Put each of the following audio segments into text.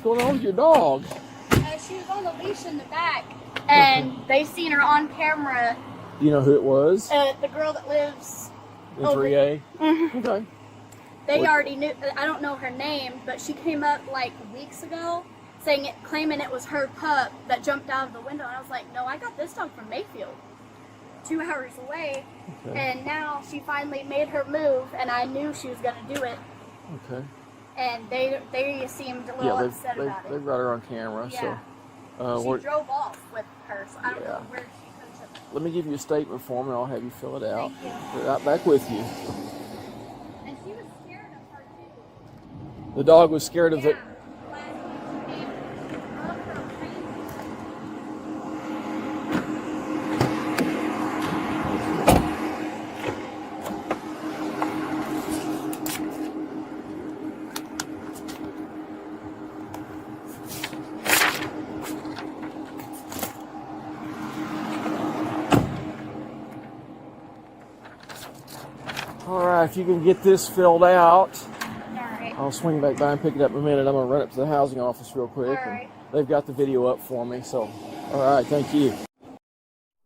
going on with your dog? She was on the leash in the back, and they seen her on camera. Do you know who it was? The girl that lives in 3A? Okay. They already knew. I don't know her name, but she came up like weeks ago claiming it was her pup that jumped out of the window. And I was like, no, I got this dog from Mayfield, 2 hours away. Okay. And now she finally made her move, and I knew she was going to do it. Okay. And they seemed a little upset about it. They've got her on camera. Yeah. So, she drove off with her, so I don't know where she could have. Let me give you a statement form, and I'll have you fill it out. Thank you. Put it right back with you. And she was scared of her, too. The dog was scared of it. All right, if you can get this filled out, I'll swing back by and pick it up in a minute. I'm going to run up to the housing office real quick. And they've got the video up for me, so all right, thank you.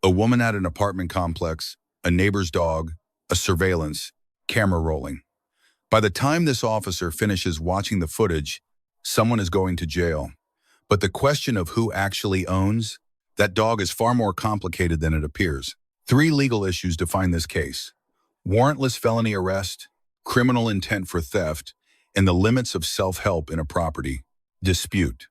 A woman at an apartment complex, a neighbor's dog, a surveillance, camera rolling. By the time this officer finishes watching the footage, someone is going to jail. But the question of who actually owns that dog is far more complicated than it appears. 3 legal issues define this case: warrantless felony arrest, criminal intent for theft, and the limits of self-help in a property dispute.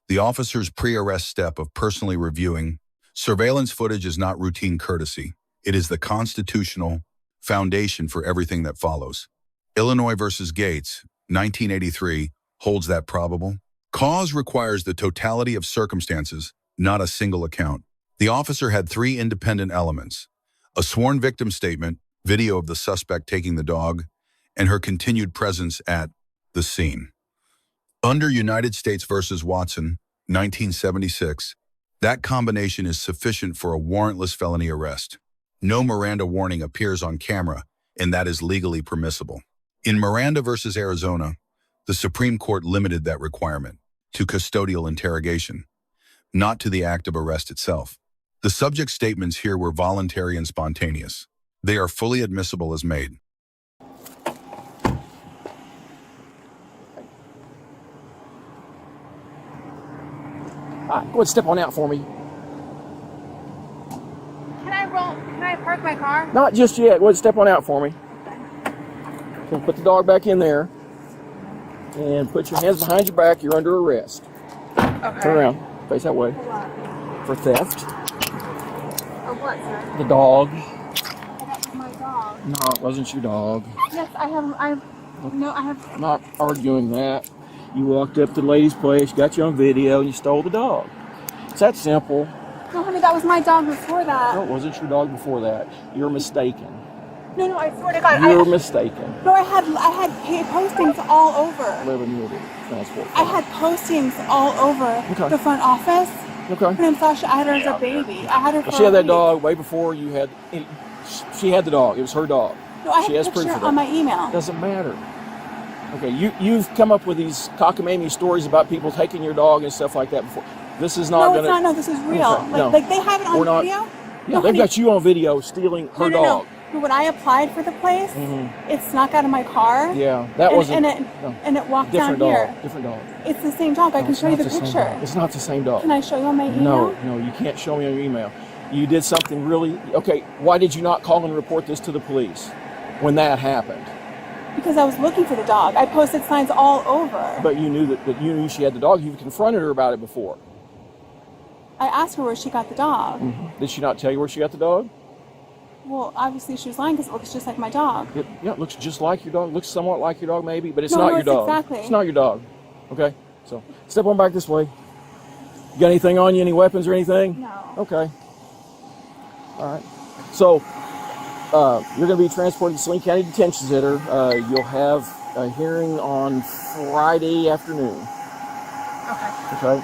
The officer's pre-arrest step of personally reviewing surveillance footage is not routine courtesy. It is the constitutional foundation for everything that follows. Illinois versus Gates, 1983, holds that probable cause requires the totality of circumstances, not a single account. The officer had 3 independent elements: a sworn victim statement, video of the suspect taking the dog, and her continued presence at the scene. Under United States versus Watson, 1976, that combination is sufficient for a warrantless felony arrest. No Miranda warning appears on camera, and that is legally permissible. In Miranda versus Arizona, the Supreme Court limited that requirement to custodial interrogation, not to the act of arrest itself. The subject statements here were voluntary and spontaneous. They are fully admissible as made. Go ahead and step on out for me. Can I park my car? Not just yet. Go ahead and step on out for me. So put the dog back in there. And put your hands behind your back. You're under arrest. Okay. Turn around. Face that way. For theft. Of what, sir? The dog. That was my dog. No, it wasn't your dog. Yes, I have. I'm not arguing that. You walked up to the lady's place, got you on video, and you stole the dog. It's that simple. No, honey, that was my dog before that. No, it wasn't your dog before that. You're mistaken. No, I swear to God. You're mistaken. No, I had postings all over. Transport. I had postings all over the front office. Okay. When I had her as a baby. I had her for She had that week. dog way before you had. She had the dog. It was her dog. No, I she have has a proof picture of that. on my email. Doesn't matter. Okay, you've come up with these cockamamie stories about people taking your dog and stuff like that before. This is not No, it's not. No, this is real. Okay, like they have it on video. Yeah, no, they've got you on video stealing her dog. No. When I applied for the place, it snuck out of my car. Yeah, that wasn't. And it walked down here. Different dog. It's the same dog. I can show you the picture. It's not the same dog. Can I show you on my email? No, you can't show me on your email. You did something really. Okay, why did you not call and report this to the police when that happened? Because I was looking for the dog. I posted signs all over. But you knew that you knew she had the dog. You confronted her about it before. I asked her where she got the dog. Did she not tell you where she got the dog? Well, obviously she was lying because it looks just like my dog. It looks just like your dog. Looks somewhat like your dog maybe, but it's not your dog. Exactly. It's not your dog. Okay, so step on back this way. You got anything on you? Any weapons or anything? No. Okay. All right. So you're going to be transported to Saline County Detention Center. You'll have a hearing on Friday afternoon. Okay.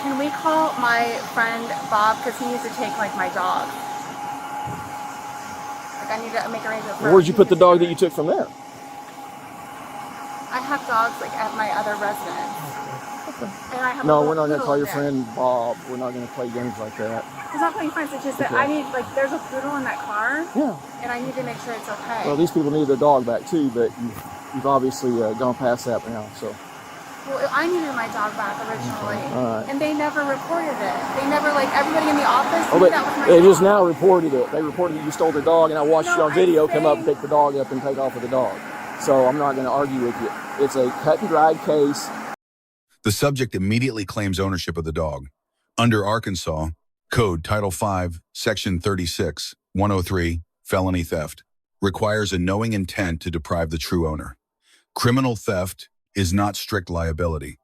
Can we call my friend Bob because he needs to take my dog? I need to make arrangements for. Where'd you put the dog that you took from there? I have dogs at my other residence. Okay. And I have No, a we're not going to poodle call your there. friend Bob. We're not going to play games like that. It's not playing fines. It's just that Okay. I need, like, there's a poodle in that car. Yeah. And I need to make sure it's okay. Well, these people need their dog back too, but you've obviously gone past that now. So. Well, I needed my dog back originally. All right. And they never reported it. They never, like, everybody in the office Oh, knew that was my they dog. just now reported it. They reported that you stole their dog, and I watched you on video come up and saying- pick the dog up and take off with the dog. So I'm not going to argue with you. It's a cut and dried case. The subject immediately claims ownership of the dog. Under Arkansas Code Title 5, Section 36, 103, felony theft, requires a knowing intent to deprive the true owner. Criminal theft is not strict liability.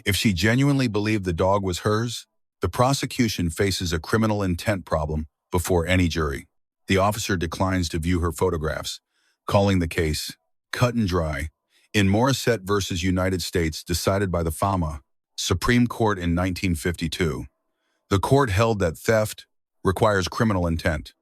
If she genuinely believed the dog was hers, the prosecution faces a criminal intent problem before any jury. The officer declines to view her photographs, calling the case cut and dry. In Morissette versus United States, decided by the FAMA Supreme Court in 1952, the court held that theft requires criminal intent.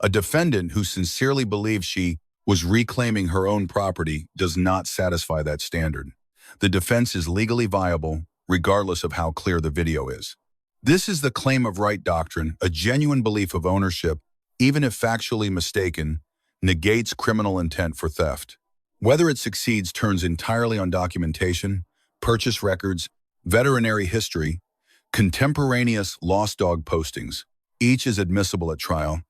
A defendant who sincerely believes she was reclaiming her own property does not satisfy that standard. The defense is legally viable, regardless of how clear the video is. This is the claim of right doctrine. A genuine belief of ownership, even if factually mistaken, negates criminal intent for theft. Whether it succeeds turns entirely on documentation, purchase records, veterinary history, contemporaneous lost dog postings. Each is admissible at trial.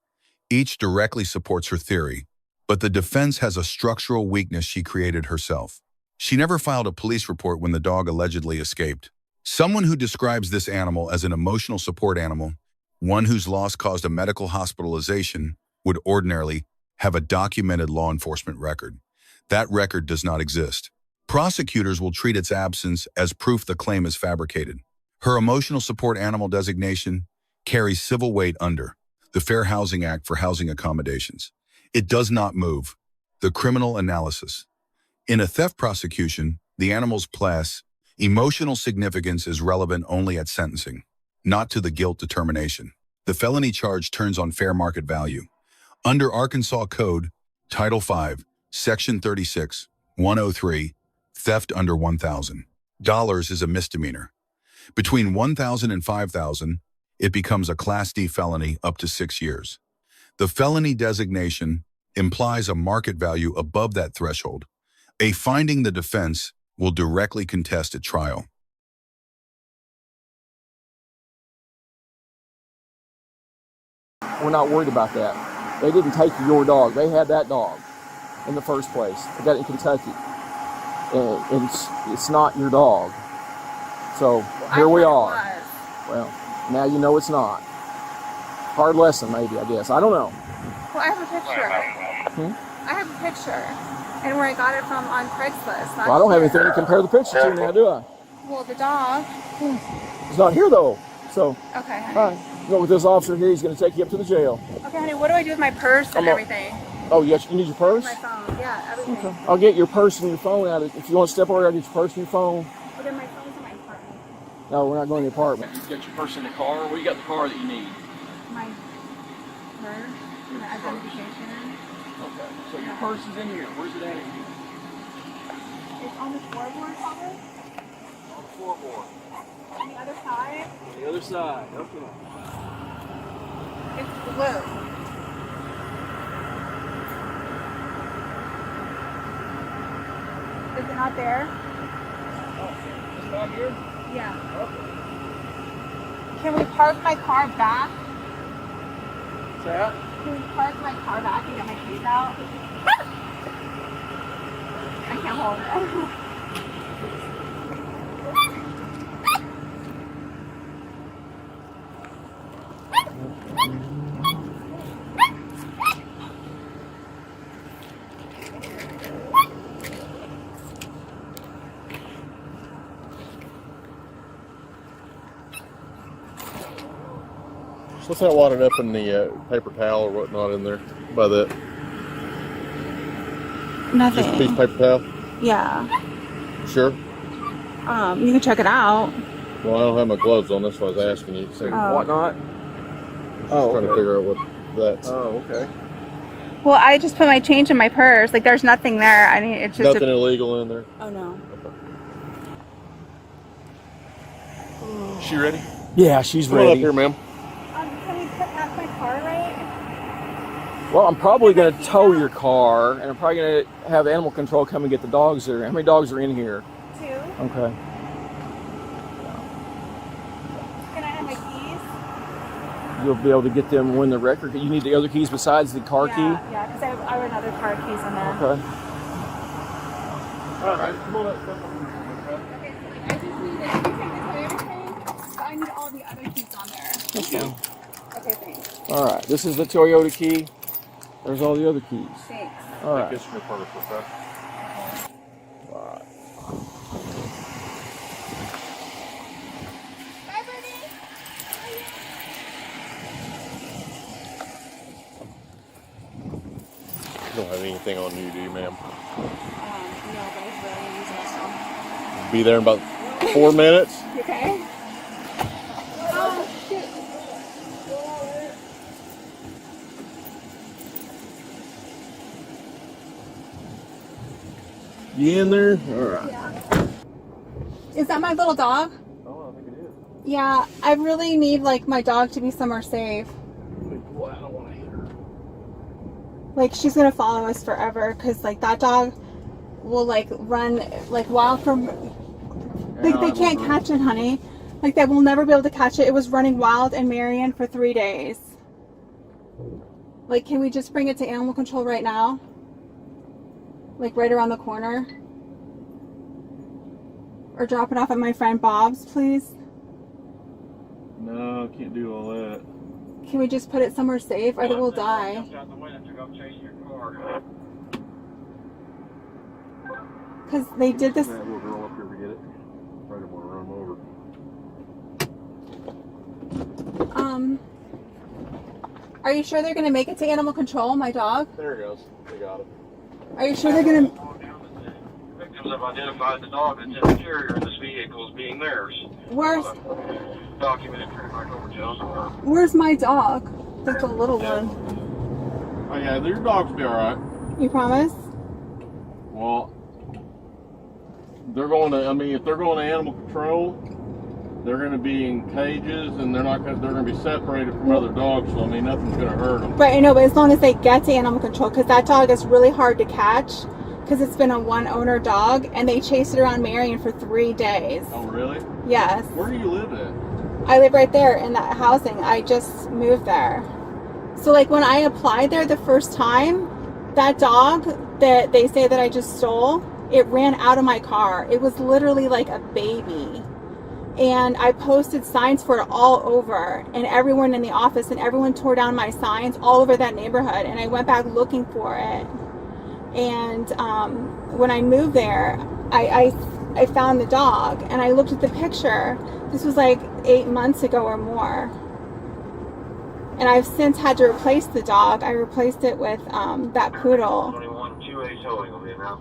Each directly supports her theory, but the defense has a structural weakness she created herself. She never filed a police report when the dog allegedly escaped. Someone who describes this animal as an emotional support animal, one whose loss caused a medical hospitalization, would ordinarily have a documented law enforcement record. That record does not exist. Prosecutors will treat its absence as proof the claim is fabricated. Her emotional support animal designation carries civil weight under the Fair Housing Act for housing accommodations. It does not move the criminal analysis. In a theft prosecution, the animal's place, emotional significance is relevant only at sentencing, not to the guilt determination. The felony charge turns on fair market value. Under Arkansas Code, Title 5, Section 36, 103, theft under $1,000 is a misdemeanor. Between $1,000 and $5,000, it becomes a Class D felony up to 6 years. The felony designation implies a market value above that threshold, a finding the defense will directly contest at trial. We're not worried about that. They didn't take your dog. They had that dog in the first place. They got it in Kentucky. And it's not your dog. So here we are. Well, now you know it's not. Hard lesson, maybe, I guess. I don't know. Well, I have a picture. I have a picture. And where I got it from on Craigslist. Well, I don't have anything to compare the picture to now, do I? Well, the dog. It's not here, though. So, Okay, honey. all right. You know, with this officer here, he's going to take you up to the jail. Okay, honey, what do I do with my purse and everything? Oh, yes, you need your purse? My phone, yeah, everything. Okay. I'll get your purse and your phone out. If you want to step over, I'll get your purse and your phone. Well, then my phone's in my apartment. No, we're not going to the apartment. You got your purse in the car. What do you got in the car that you need? My purse, my identification. Okay. So your purse is in here. Where's it at? It's on the floorboard cover. On the floorboard. On the other side. On the other side. Okay. It's blue. Is it not there? Oh, it's not here? Yeah. Okay. Can we park my car back? What's that? Can we park my car back and get my keys out? I can't hold it. What's that wadded up in the paper towel or whatnot in there by that? Nothing. Just a piece of paper towel? Yeah. Sure? You can check it out. Well, I don't have my gloves on. That's why I was asking you. So Oh. Whatnot? trying to figure out what that's. Oh, okay. Well, I just put my change in my purse. Like, there's nothing there. I mean, it's just Nothing illegal in there? Oh, no. She ready? Yeah, she's Come on ready. up here, ma'am. Can we put out my car right? Well, I'm probably going to tow your car, and I'm probably going to have animal control come and get the dogs there. How many dogs are in here? 2. Okay. Can I have my keys? You'll be able to get them when the record. You need the other keys besides the car key? Yeah, because I have another car keys in there. Okay. All right, come on up. Okay, so I just need it. You take the Toyota thing, but I need all the other keys on there. Okay. Okay, thanks. All right. This is the Toyota key. There's all the other keys. Thanks. All right. This is your purse, okay? All right. Bye, buddy. You don't have anything on you, do you, ma'am? No, but I really use this one. Be there in about 4 minutes. You okay? Oh, shoot. You in there? All right. Yeah. Is that my little dog? Oh, I think it is. Yeah, I really need like my dog to be somewhere safe. Boy, I don't want to hit her. Like she's gonna follow us forever because like that dog will like run like wild from. They can't catch it, honey. Like they will never be able to catch it. It was running wild in Marion for 3 days. Like, can we just bring it to animal control right now? Like right around the corner? Or drop it off at my friend Bob's, please? No, I can't do all that. Can we just put it somewhere safe or it will die? Because they did this. That little girl up here to get it. Right, I'm gonna run him over. Are you sure they're going to make it to animal control, my dog? There he goes. They got him. Are you sure they're going to... Victims have identified the dog that's in the carrier in this vehicle as being theirs. Where's Documented pretty much over to us. Where's my dog? Like the little one. Oh yeah, your dogs will be all right. You promise? Well, they're going to. I mean, if they're going to animal control, they're going to be in cages, and they're not. They're going to be separated from other dogs. So I mean, nothing's going to hurt them. Right, I know, but as long as they get to animal control, because that dog is really hard to catch, because it's been a one-owner dog, and they chased it around Marion for 3 days. Oh really? Yes. Where do you live at? I live right there in that housing. I just moved there. So like when I applied there the first time, that dog that they say that I just stole, it ran out of my car. It was literally like a baby. And I posted signs for it all over, and everyone in the office and everyone tore down my signs all over that neighborhood, and I went back looking for it. And when I moved there, I found the dog, and I looked at the picture. This was like 8 months ago or more. And I've since had to replace the dog. I replaced it with that poodle. 21-2A towing will be now.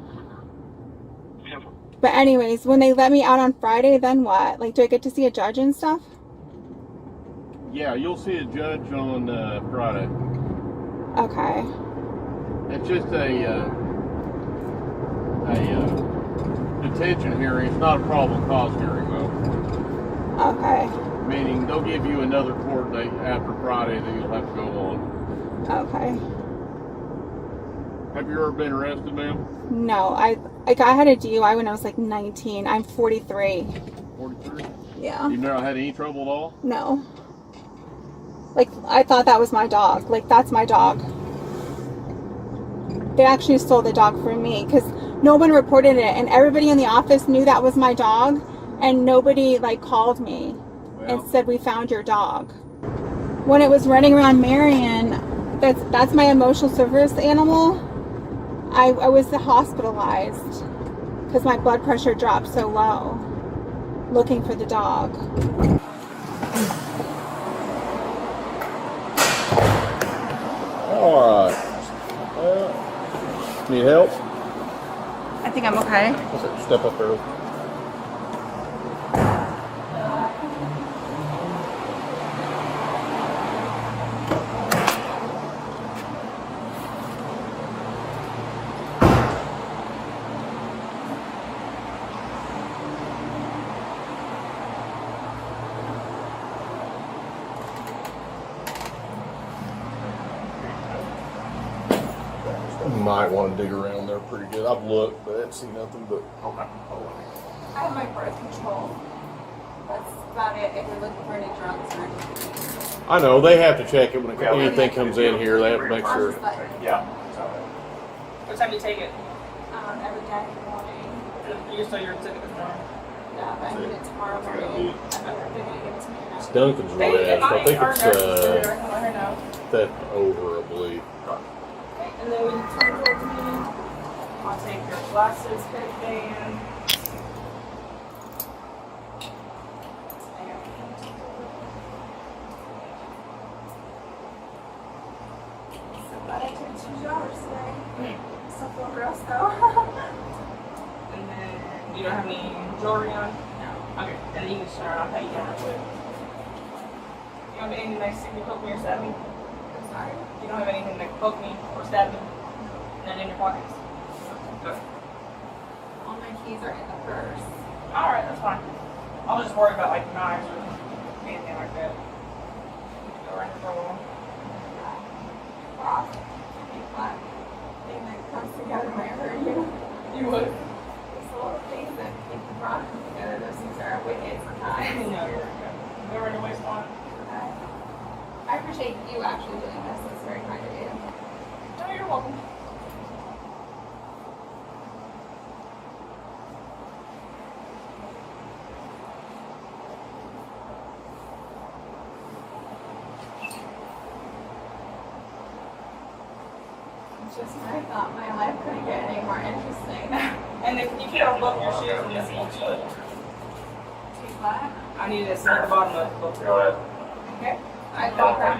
But anyways, when they let me out on Friday, then what? Like, do I get to see a judge and stuff? Yeah, you'll see a judge on Friday. Okay. It's just a detention hearing. It's not a probable cause hearing, though. Okay. Meaning they'll give you another court date after Friday that you'll have to go on. Okay. Have you ever been arrested, ma'am? No, I had a DUI when I was like 19. I'm 43. 43? Yeah. You've never had any trouble at all? No. Like, I thought that was my dog. Like, that's my dog. They actually stole the dog from me because no one reported it, and everybody in the office knew that was my dog, and nobody like called me and said, we found your dog. When it was running around Marion, that's my emotional service animal. I was hospitalized because my blood pressure dropped so low looking for the dog. All right. Need help? I think I'm okay. Let's step up there. dig around there pretty good. I've looked, but I haven't seen nothing but. Okay. I have my birth control. That's about it. If you're looking for any drugs or anything. I know, they have to check it when anything comes in here. They have to make I'll sure. just let you know. Yeah. What time do you take it? Every day in the morning. You so you're taking it tomorrow? Yeah, but I need it tomorrow morning. I'm not going to give it to me now. It's Duncan's They arrest. I think our it's nurses there. I can let her know. theft over, I believe. Okay. And then when you turn towards me, I'll take your glasses, headband. So glad I took 2 showers today. Still feel gross though. And then you don't have any jewelry on? No. Okay. And then you can start. I'll pay you down real quick. You don't have anything that can poke me or stab me? I'm sorry. You don't have anything that can poke me or stab me? None in your pockets? Good. All my keys are in the purse. Alright, that's fine. I'll just worry about like knives or anything like that. Go right for a while. Wow. Big black thing that comes together when I hurt you. You would? These little things that keep the product together. Those things are wicked sometimes. No, you're good. Go right to waste on. Okay. I appreciate you actually doing this. It's very kind of you. No, you're welcome. It's just when I thought my life couldn't get any more interesting. And if you can't book your shoes in this each, Too flat. I need to see the bottom of the book. Okay? I thought that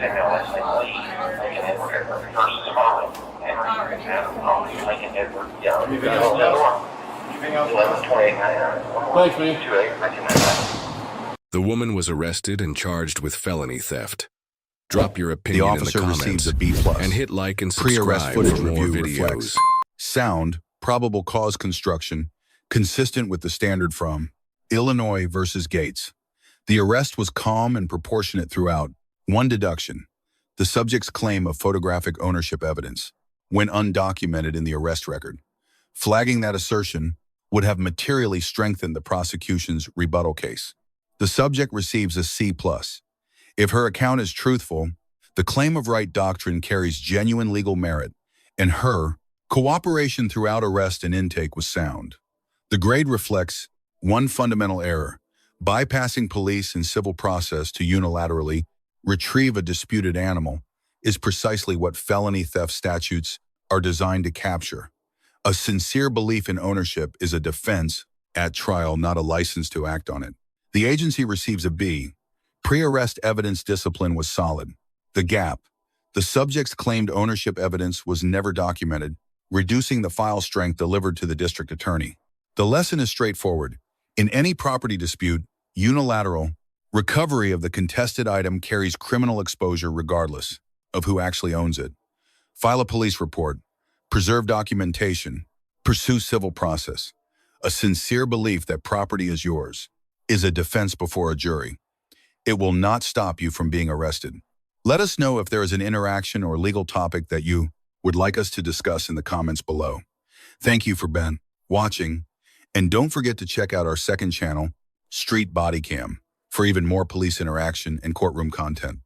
Thanks, man. The woman was arrested and charged with felony theft. Drop your The opinion in the officer comments receives a B+. and hit like and Pre-arrest subscribe footage for more review videos. reflects sound, probable cause construction, consistent with the standard from Illinois versus Gates. The arrest was calm and proportionate throughout. One deduction: the subject's claim of photographic ownership evidence went undocumented in the arrest record. Flagging that assertion would have materially strengthened the prosecution's rebuttal case. The subject receives a C+. If her account is truthful, the claim of right doctrine carries genuine legal merit, and her cooperation throughout arrest and intake was sound. The grade reflects one fundamental error: bypassing police and civil process to unilaterally retrieve a disputed animal is precisely what felony theft statutes are designed to capture. A sincere belief in ownership is a defense at trial, not a license to act on it. The agency receives a B. Pre-arrest evidence discipline was solid. The gap: the subject's claimed ownership evidence was never documented, reducing the file strength delivered to the district attorney. The lesson is straightforward. In any property dispute, unilateral recovery of the contested item carries criminal exposure regardless of who actually owns it. File a police report, preserve documentation, pursue civil process. A sincere belief that property is yours is a defense before a jury. It will not stop you from being arrested. Let us know if there is an interaction or legal topic that you would like us to discuss in the comments below. Thank you for watching, and don't forget to check out our second channel, Street Bodycam, for even more police interaction and courtroom content.